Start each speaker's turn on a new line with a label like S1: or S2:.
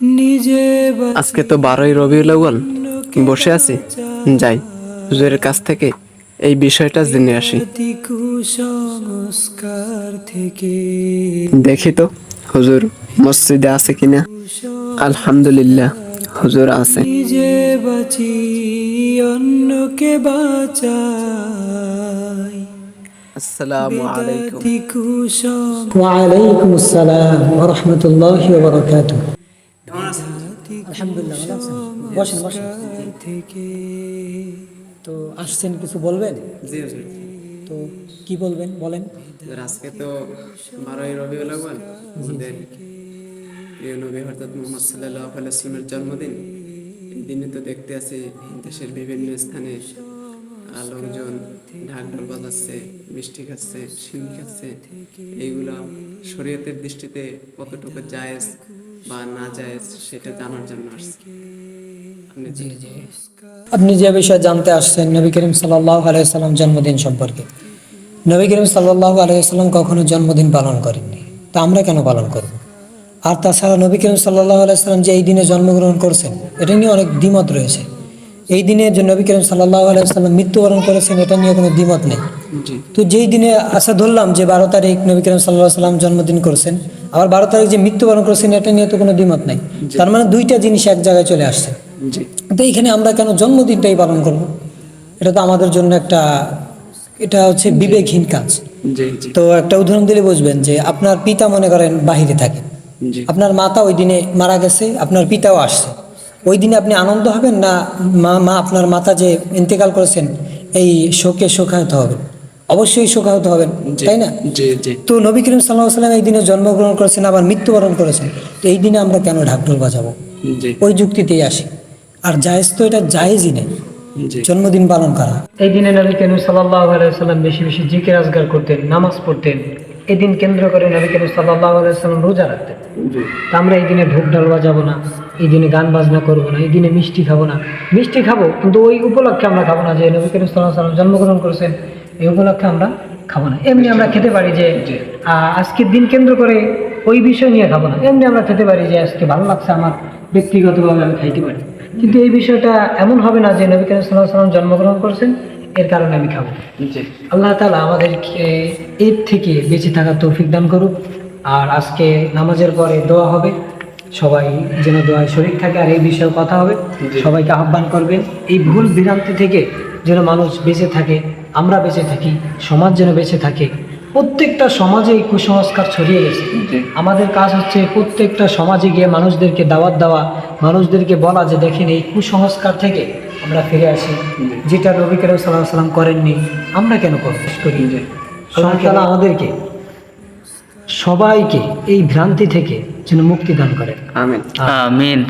S1: আজকে তো 12ই রবিউল আউয়াল, বসে আছি, যাই হুজুরের কাছ থেকে এই বিষয়টা জেনে আসি। দেখি তো হুজুর মসজিদে আছে কিনা। আলহামদুলিল্লাহ, হুজুর আছে।
S2: নিজে বাঁচি অন্যকে বাঁচাই।
S1: আসসালামু আলাইকুম।
S3: ওয়ালাইকুম আসসালাম ওয়া রাহমাতুল্লাহি ওয়া বারাকাতুহু। আলহামদুলিল্লাহ, ভালো আছেন? বসেন বসেন।
S2: থেকে
S3: তো আসছেন, কিছু বলবেন?
S1: জি হুজুর।
S3: তো কি বলবেন, বলেন।
S1: আজকে তো 12ই রবিউল আউয়াল, আমাদের প্রিয় নবী হযরত মুহাম্মদ সাল্লাল্লাহু আলাইহি ওয়াসাল্লামের জন্মদিন। এই দিনে তো দেখতে আছি দেশের বিভিন্ন স্থানে লোকজন ঢাক ঢোল বাজাচ্ছে, মিষ্টি খাচ্ছে, শিং খাচ্ছে। এইগুলা শরীয়তের দৃষ্টিতে কতটুকু জায়েজ বা না জায়েজ সেটা জানার জন্য আসছে।
S3: জি জি, আপনি যে বিষয়ে জানতে আসছেন নবী করিম সাল্লাল্লাহু আলাইহি ওয়াসাল্লাম জন্মদিন সম্পর্কে। নবী করিম সাল্লাল্লাহু আলাইহি ওয়াসাল্লাম কখনো জন্মদিন পালন করেননি, তা আমরা কেন পালন করব? আর তাছাড়া নবী করিম সাল্লাল্লাহু আলাইহি ওয়াসাল্লাম যে এই দিনে জন্মগ্রহণ করছেন, এটা নিয়ে অনেক দ্বিমত রয়েছে। এই দিনে যে নবী করিম সাল্লাল্লাহু আলাইহি ওয়াসাল্লাম মৃত্যুবরণ করেছেন, এটা নিয়ে কোনো দ্বিমত নেই। তো যেই দিনে আশা ধরলাম যে 12 তারিখ নবী করিম সাল্লাল্লাহু আলাইহি ওয়াসাল্লাম জন্মদিন করছেন, আবার 12 তারিখ যে মৃত্যুবরণ করছেন, এটা নিয়ে তো কোনো দ্বিমত নেই। তার মানে দুইটা জিনিস এক জায়গায় চলে আসছে। তো এইখানে আমরা কেন জন্মদিনটাই পালন করব? এটা তো আমাদের জন্য এটা হচ্ছে বিবেকহীন কাজ। তো একটা উদাহরণ দিলে বুঝবেন যে আপনার পিতা মনে করেন বাহিরে থাকে, আপনার মাতা ওই দিনে মারা গেছে, আপনার পিতাও আসছে, ওই দিনে আপনি আনন্দ হবেন না আপনার মাতা যে ইন্তেকাল করেছেন এই শোকে শোকাহত হবেন? অবশ্যই শোকাহত হবেন, তাই না? তো নবী করিম সাল্লাল্লাহু আলাইহি ওয়াসাল্লাম এই দিনে জন্মগ্রহণ করেছেন, আবার মৃত্যুবরণ করেছেন, তো এই দিনে আমরা কেন ঢাকঢোল বাজাবো? ওই যুক্তিতেই আসি। আর জায়েজ তো এটা জায়েজই নেই জন্মদিন পালন করা। এই দিনে নবী করিম সাল্লাল্লাহু আলাইহি ওয়াসাল্লাম বেশি বেশি জিকির আজগার করতেন, নামাজ পড়তেন। এই দিন কেন্দ্র করে নবী করিম সাল্লাল্লাহু আলাইহি ওয়াসাল্লাম রোজা রাখতেন। তা আমরা এই দিনে ঢোক ঢাল বাজাবো না, এই দিনে গান বাজনা করবো না, এই দিনে মিষ্টি খাবো না। মিষ্টি খাবো, কিন্তু ওই উপলক্ষে আমরা খাবো না যে নবী করিম সাল্লাল্লাহু আলাইহি ওয়াসাল্লাম জন্মগ্রহণ করেছেন, এই উপলক্ষে আমরা খাবো না। এমনি আমরা খেতে পারি যে আজকের দিন কেন্দ্র করে ওই বিষয় নিয়ে খাবো না। এমনি আমরা খেতে পারি যে আজকে ভালো লাগছে আমার, ব্যক্তিগতভাবে আমি খাইতে পারি। কিন্তু এই বিষয়টা এমন হবে না যে নবী করিম সাল্লাল্লাহু আলাইহি ওয়াসাল্লাম জন্মগ্রহণ করেছেন এর কারণে আমি খাবো। আল্লাহ তাআলা আমাদেরকে এর থেকে বেঁচে থাকার তৌফিক দান করুক। আর আজকে নামাজের পরে দোয়া হবে, সবাই যেন দোয়ায় শরীক থাকে, আর এই বিষয়ে কথা হবে। সবাইকে আহ্বান করবেন এই ভুল ভ্রান্তি থেকে যেন মানুষ বেঁচে থাকে, আমরা বেঁচে থাকি, সমাজ যেন বেঁচে থাকে। প্রত্যেকটা সমাজে এই কুসংস্কার ছড়িয়ে গেছে। আমাদের কাজ হচ্ছে প্রত্যেকটা সমাজে গিয়ে মানুষদেরকে দাওয়াত দেওয়া, মানুষদেরকে বলা যে দেখেন এই কুসংস্কার থেকে আমরা ফিরে আসি, যেটা নবী করিম সাল্লাল্লাহু আলাইহি ওয়াসাল্লাম করেননি, আমরা কেন করি? আল্লাহ তাআলা আমাদেরকে সবাইকে এই ভ্রান্তি থেকে যেন মুক্তি দান করেন।
S1: আমিন।
S4: আমিন।